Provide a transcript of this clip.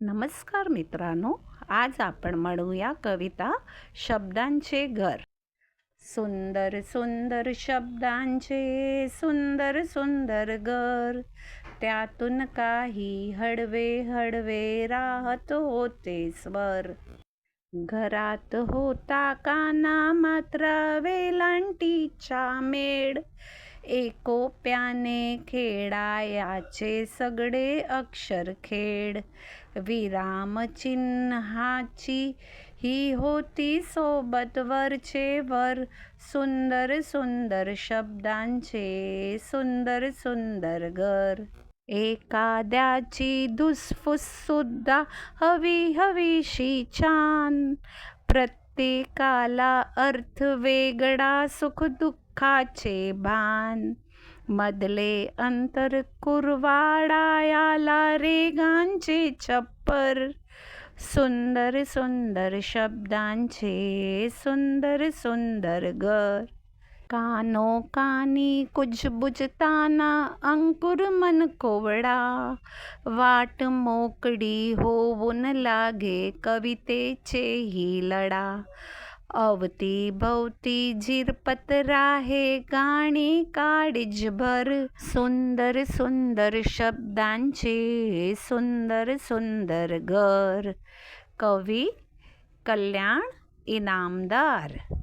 नमस्कार मित्रांनो, आज आपण म्हणूया कविता शब्दांचे घर. सुंदर सुंदर शब्दांचे सुंदर सुंदर घर, त्यातून काही हळवे हळवे राहत होते स्वर. घरात होता काना मात्र वेलांटीचा मेळ, एकोप्याने खेळायाचे सगळे अक्षर खेळ. विरामचिन्हाची ही होती सोबत वरचे वर, सुंदर सुंदर शब्दांचे सुंदर सुंदर घर. एखाद्याची धुसफूस सुद्धा हवी हवीशी छान, प्रत्येकाला अर्थ वेगळा सुख दुःखाचे भान. मधले अंतर कुरवाडायाला रेगांचे छप्पर, सुंदर सुंदर शब्दांचे सुंदर सुंदर घर. कानोकानी कुजबुजताना अंकुर मन कोवळा, वाट मोकळी होऊन लागे कवितेचेही लढा. अवतीभवती झिरपत राहे गाणी काळीजभर, सुंदर सुंदर शब्दांचे सुंदर सुंदर घर. कवी कल्याण इनामदार.